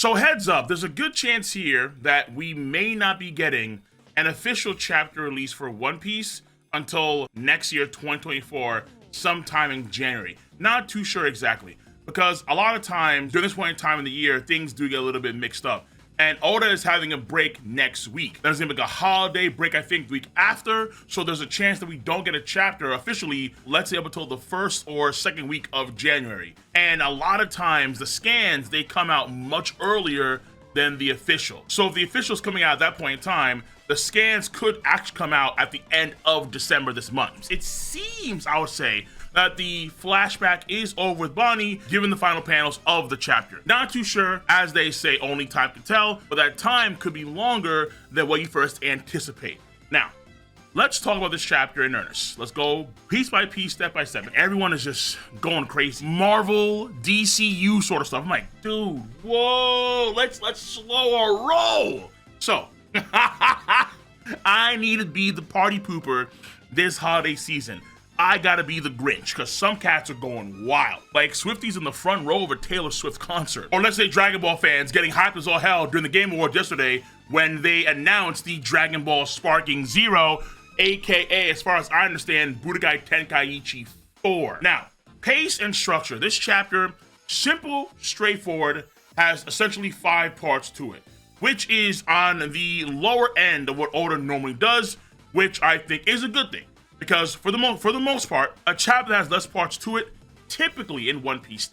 So heads up, there's a good chance here that we may not be getting an official chapter release for One Piece until next year, 2024, sometime in January. Not too sure exactly, because a lot of times during this point in time in the year, things do get a little bit mixed up. And Oda is having a break next week. There's gonna be like a holiday break, I think, the week after. So there's a chance that we don't get a chapter officially, let's say up until the first or second week of January. And a lot of times the scans, they come out much earlier than the official. So if the official is coming out at that point in time, the scans could actually come out at the end of December this month. It seems, I would say, that the flashback is over with Bonney, given the final panels of the chapter. Not too sure, as they say, only time can tell, but that time could be longer than what you first anticipate. Now, let's talk about this chapter in earnest. Let's go piece by piece, step by step. Everyone is just going crazy. Marvel, DCU sort of stuff. I'm like, dude, whoa, let's slow our roll. So, I need to be the party pooper this holiday season. I gotta be the Grinch, because some cats are going wild. Like Swifties in the front row of a Taylor Swift concert. Or let's say Dragon Ball fans getting hyped as all hell during the Game Awards yesterday when they announced the Dragon Ball Sparking Zero, aka, as far as I understand, Budokai Tenkaichi 4. Now, pace and structure. This chapter, simple, straightforward, has essentially 5 parts to it, which is on the lower end of what Oda normally does, which I think is a good thing. Because for the most part, a chapter that has less parts to it, typically in One Piece,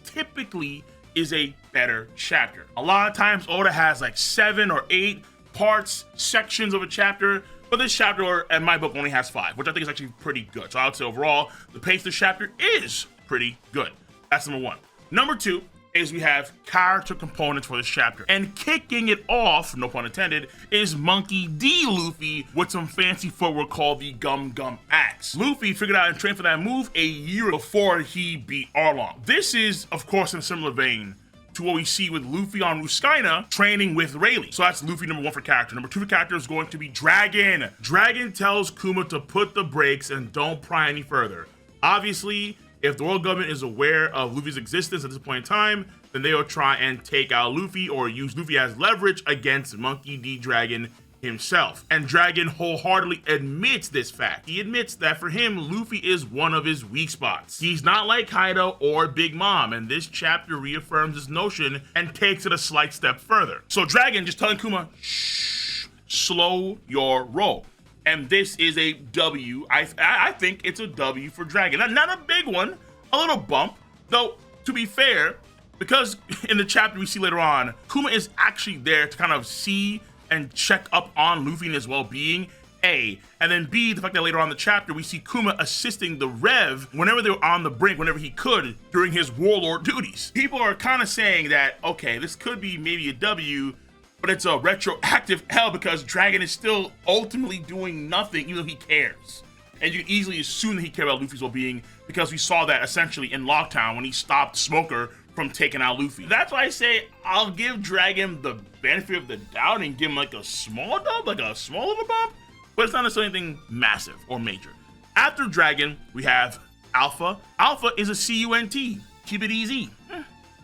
is a better chapter. A lot of times Oda has like 7 or 8 parts, sections of a chapter, but this chapter in my book only has 5, which I think is actually pretty good. So I would say overall, the pace of this chapter is pretty good. That's number 1. Number 2 is we have character components for this chapter. And kicking it off, no pun intended, is Monkey D. Luffy with some fancy footwork called the Gum Gum Axe. Luffy figured out and trained for that move a year before he beat Arlong. This is, of course, in a similar vein to what we see with Luffy on Ruskaina training with Rayleigh. So that's Luffy number 1 for character. Number 2 for character is going to be Dragon. Dragon tells Kuma to put the brakes and don't pry any further. Obviously, if the world government is aware of Luffy's existence at this point in time, then they will try and take out Luffy or use Luffy as leverage against Monkey D. Dragon himself. And Dragon wholeheartedly admits this fact. He admits that for him, Luffy is one of his weak spots. He's not like Kaido or Big Mom, and this chapter reaffirms this notion and takes it a slight step further. So Dragon just telling Kuma, shh, slow your roll. And this is a W. I think it's a W for Dragon. Not a big one, a little bump. Though, to be fair, because in the chapter we see later on, Kuma is actually there to kind of see and check up on Luffy and his well-being, A. And then B, the fact that later on in the chapter, we see Kuma assisting the Rev whenever they were on the brink, whenever he could, during his warlord duties. People are kind of saying that, okay, this could be maybe a W, but it's a retroactive L because Dragon is still ultimately doing nothing, even though he cares. And you can easily assume that he cared about Luffy's well-being because we saw that essentially in Lockdown when he stopped Smoker from taking out Luffy. That's why I say I'll give Dragon the benefit of the doubt and give him like a small dub, like a small of a bump, but it's not necessarily anything massive or major. After Dragon, we have Alpha. Alpha is a C-U-N-T. Keep it easy.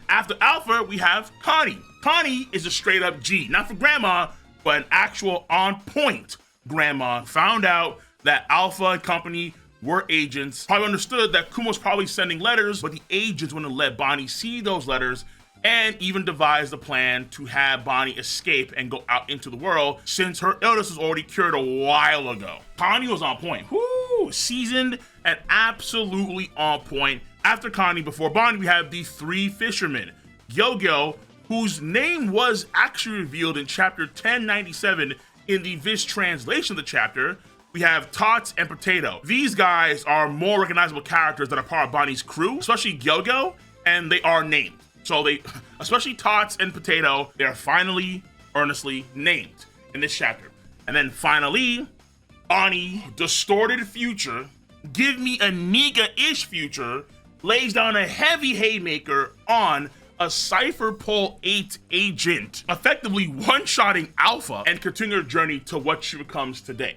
After Alpha, we have Connie. Connie is a straight up G, not for grandma, but an actual on point grandma. Found out that Alpha and company were agents, probably understood that Kuma was probably sending letters, but the agents wouldn't let Bonney see those letters, and even devised a plan to have Bonney escape and go out into the world since her illness was already cured a while ago. Connie was on point. Woo! Seasoned and absolutely on point. After Connie, before Bonney, we have the 3 fishermen. Yo-Yo, whose name was actually revealed in chapter 1097 in the Viz translation of the chapter. We have Tots and Potato. These guys are more recognizable characters that are part of Bonnie's crew, especially Yo-Yo, and they are named. So they, especially Tots and Potato, they are finally, earnestly named in this chapter. And then finally, Bonney, distorted future, give me a Niga-ish future, lays down a heavy haymaker on a Cypher Pole 8 agent, effectively one-shotting Alpha and continuing her journey to what she becomes today.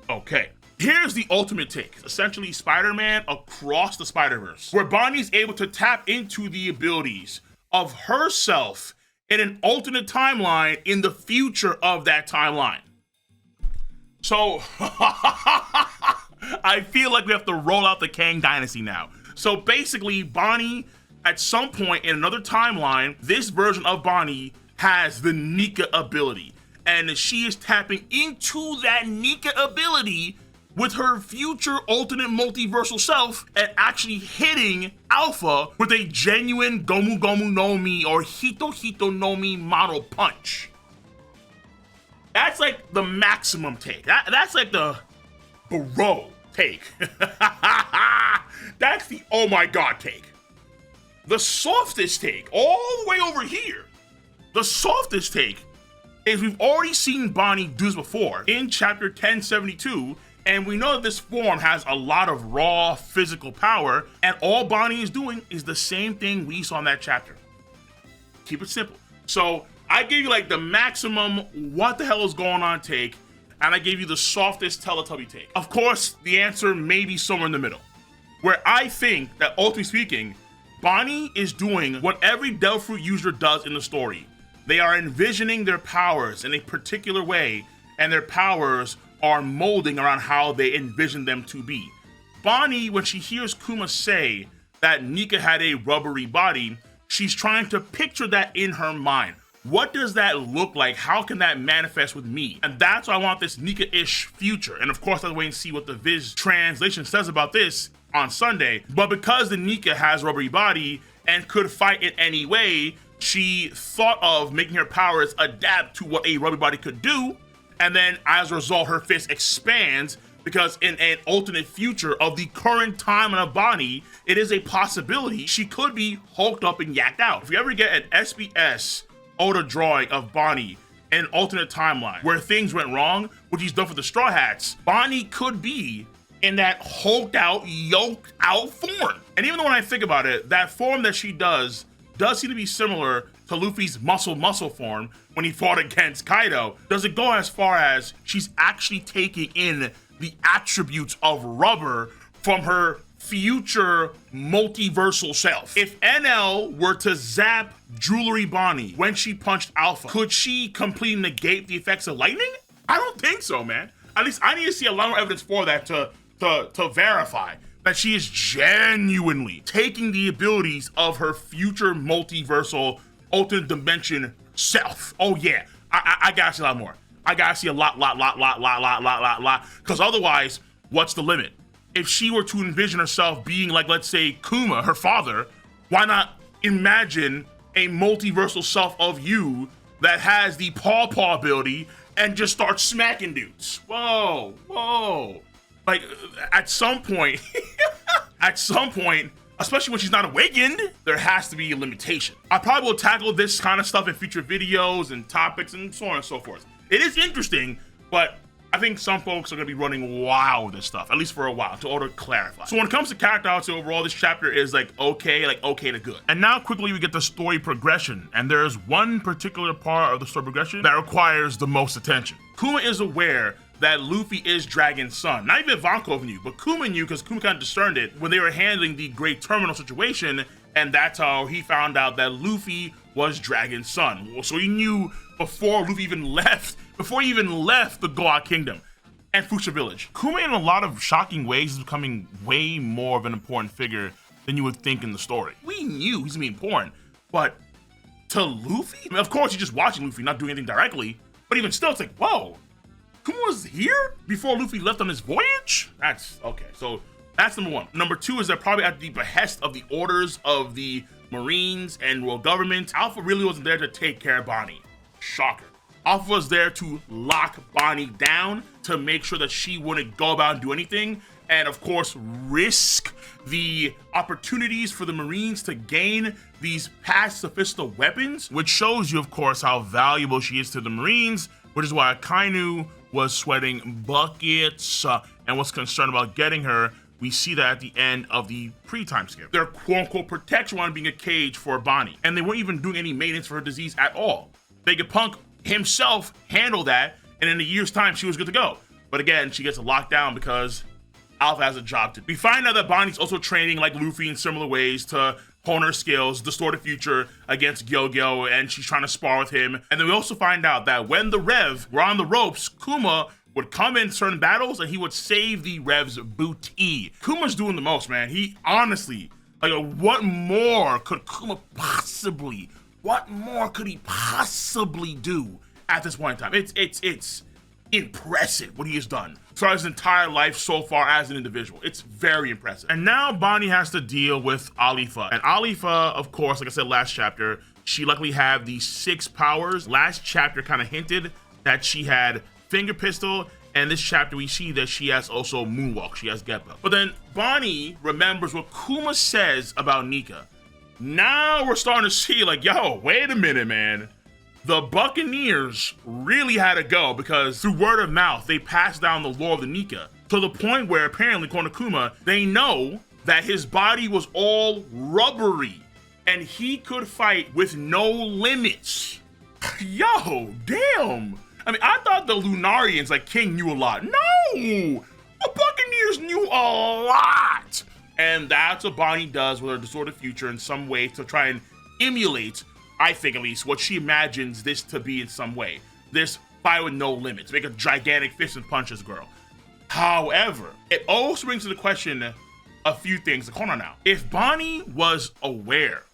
Okay, here's the ultimate take. Essentially Spider-Man across the Spider-Verse, where Bonnie's able to tap into the abilities of herself in an alternate timeline in the future of that timeline. So I feel like we have to roll out the Kang Dynasty now. So basically, Bonney, at some point in another timeline, this version of Bonney has the Nika ability. And she is tapping into that Nika ability with her future alternate multiversal self and actually hitting Alpha with a genuine Gomu Gomu no Mi or Hito Hito no Mi model punch. That's like the maximum take. That's like the bro take. That's the oh my god take. The softest take, all the way over here, the softest take is we've already seen Bonney do this before in chapter 1072, and we know that this form has a lot of raw physical power, and all Bonney is doing is the same thing we saw in that chapter. Keep it simple. So I gave you like the maximum what the hell is going on take, and I gave you the softest Teletubby take. Of course, the answer may be somewhere in the middle, where I think that ultimately speaking, Bonney is doing what every Devil Fruit user does in the story. They are envisioning their powers in a particular way, and their powers are molding around how they envision them to be. Bonney, when she hears Kuma say that Nika had a rubbery body, she's trying to picture that in her mind. What does that look like? How can that manifest with me? And that's why I want this Nika-ish future. And of course, I'll wait and see what the Viz translation says about this on Sunday. But because the Nika has a rubbery body and could fight in any way, she thought of making her powers adapt to what a rubber body could do, and then as a result, her fist expands because in an alternate future of the current timeline of Bonney, it is a possibility she could be hulked up and yacked out. If you ever get an SBS Oda drawing of Bonney in an alternate timeline where things went wrong, which he's done for the Straw Hats, Bonney could be in that hulked out, yoked out form. And even though when I think about it, that form that she does seem to be similar to Luffy's muscle form when he fought against Kaido. Does it go as far as she's actually taking in the attributes of rubber from her future multiversal self? If NL were to zap Jewelry Bonney when she punched Alpha, could she completely negate the effects of lightning? I don't think so, man. At least I need to see a lot more evidence for that to verify that she is genuinely taking the abilities of her future multiversal alternate dimension self. Oh yeah, I gotta see a lot more. I gotta see a lot. Because otherwise, what's the limit? If she were to envision herself being like, let's say, Kuma, her father, why not imagine a multiversal self of you that has the paw ability and just start smacking dudes? Whoa. Like, at some point, especially when she's not awakened, there has to be a limitation. I probably will tackle this kind of stuff in future videos and topics and so on and so forth. It is interesting, but I think some folks are going to be running wild with this stuff, at least for a while, to order clarify. So when it comes to character arcs overall, this chapter is like okay to good. And now quickly we get the story progression, and there's one particular part of the story progression that requires the most attention. Kuma is aware that Luffy is Dragon's son. Not even Ivankov knew, but Kuma knew because Kuma kind of discerned it when they were handling the Great Terminal situation, and that's how he found out that Luffy was Dragon's son. So he knew before Luffy even left, the Goa Kingdom and Fuchsia Village. Kuma, in a lot of shocking ways, is becoming way more of an important figure than you would think in the story. We knew he's gonna be important, but to Luffy? I mean, of course, you're just watching Luffy, not doing anything directly, but even still, it's like, whoa, Kuma was here before Luffy left on his voyage? That's okay. So that's number one. Number two is they're probably at the behest of the orders of the Marines and world government. Alpha really wasn't there to take care of Bonney. Shocker. Alpha was there to lock Bonney down to make sure that she wouldn't go about and do anything, and of course risk the opportunities for the Marines to gain these pacifista weapons, which shows you of course how valuable she is to the Marines, which is why Akainu was sweating buckets and was concerned about getting her. We see that at the end of the pre-time skip. Their quote-unquote protection wanted being a cage for Bonney, and they weren't even doing any maintenance for her disease at all. Vegapunk himself handled that, and in a year's time, she was good to go. But again, she gets locked down because Alpha has a job to do. We find out that Bonnie's also training like Luffy in similar ways to hone her skills, distort the future against Gyo-Gyo, and she's trying to spar with him. And then we also find out that when the Rev were on the ropes, Kuma would come in certain battles and he would save the Rev's booty. Kuma's doing the most, man. He honestly, like, what more could Kuma possibly, what more could he possibly do at this point in time? It's impressive what he has done throughout his entire life so far as an individual. It's very impressive. And now Bonney has to deal with Alifa. And Alifa, of course, like I said last chapter, she luckily had the 6 powers. Last chapter kind of hinted that she had Finger Pistol, and this chapter we see that she has also Moonwalk. She has Geppa. But then Bonney remembers what Kuma says about Nika. Now we're starting to see, like, yo, wait a minute, man. The Buccaneers really had to go, because through word of mouth, they passed down the lore of the Nika to the point where apparently, according to Kuma, they know that his body was all rubbery and he could fight with no limits. Yo, damn. I mean, I thought the Lunarians, like King, knew a lot. No, the Buccaneers knew a lot. And that's what Bonney does with her distorted future in some way to try and emulate, I think at least, what she imagines this to be in some way. This fight with no limits, make a gigantic fist and punches girl. However, it also brings to the question a few things. Hold on now. If Bonney was aware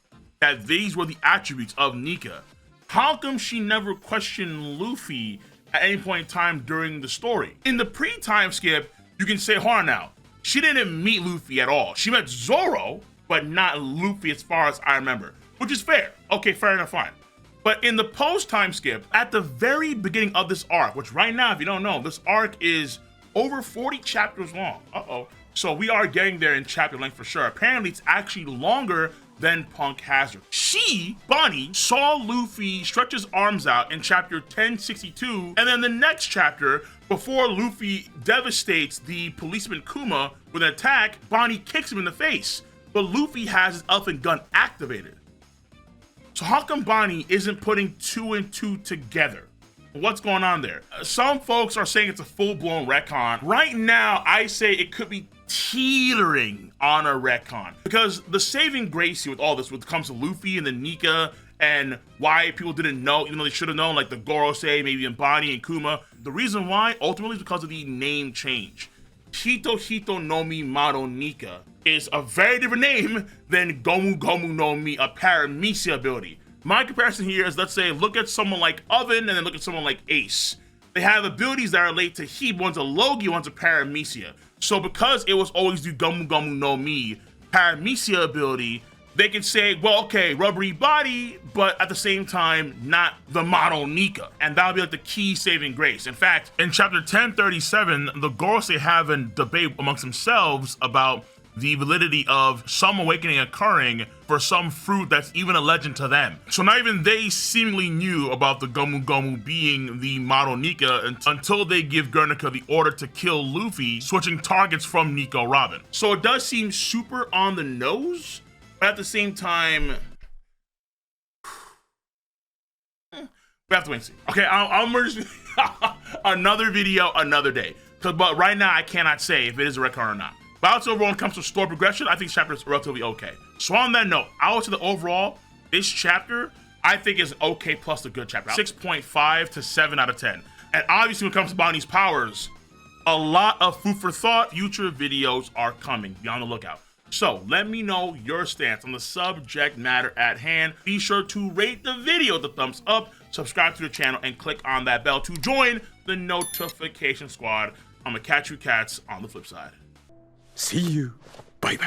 that these were the attributes of Nika, how come she never questioned Luffy at any point in time during the story? In the pre-time skip, you can say, hold on now, she didn't meet Luffy at all. She met Zoro, but not Luffy as far as I remember. Which is fair. Okay, fair enough, fine. But in the post-time skip, at the very beginning of this arc, which right now, if you don't know, this arc is over 40 chapters long. So we are getting there in chapter length for sure. Apparently, it's actually longer than Punk Hazard. She, Bonney, saw Luffy stretch his arms out in chapter 1062, and then the next chapter, before Luffy devastates the policeman Kuma with an attack, Bonney kicks him in the face. But Luffy has his elephant gun activated. So how come Bonney isn't putting 2 and 2 together? What's going on there? Some folks are saying it's a full-blown retcon. Right now, I say it could be teetering on a retcon, because the saving grace here with all this, when it comes to Luffy and the Nika and why people didn't know, even though they should have known, like the Gorosei, maybe in Bonney and Kuma, the reason why ultimately is because of the name change. Hito Hito no Mi Maro Nika is a very different name than Gomu Gomu no Mi, a paramecia ability. My comparison here is, let's say, look at someone like Oven and then look at someone like Ace. They have abilities that relate to Heat. One's a Logi, one's a paramecia. So because it was always the Gomu Gomu no Mi paramecia ability, they can say, well, okay, rubbery body, but at the same time, not the model Nika. And that'll be like the key saving grace. In fact, in chapter 1037, the Gorosei have a debate amongst themselves about the validity of some awakening occurring for some fruit that's even a legend to them. So not even they seemingly knew about the Gomu Gomu being the model Nika until they give Guernica the order to kill Luffy, switching targets from Nico Robin. So it does seem super on the nose, but at the same time, we have to wait and see. Okay, I'll merge another video another day. But right now, I cannot say if it is a retcon or not. But also overall, when it comes to story progression, I think this chapter is relatively okay. So on that note, I would say that overall, this chapter, I think is okay plus a good chapter. 6.5 to 7 out of 10. And obviously when it comes to Bonney's powers, a lot of food for thought. Future videos are coming. Be on the lookout. So let me know your stance on the subject matter at hand. Be sure to rate the video with a thumbs up, subscribe to the channel, and click on that bell to join the notification squad. I'm gonna catch you cats on the flip side. See you. Bye bye.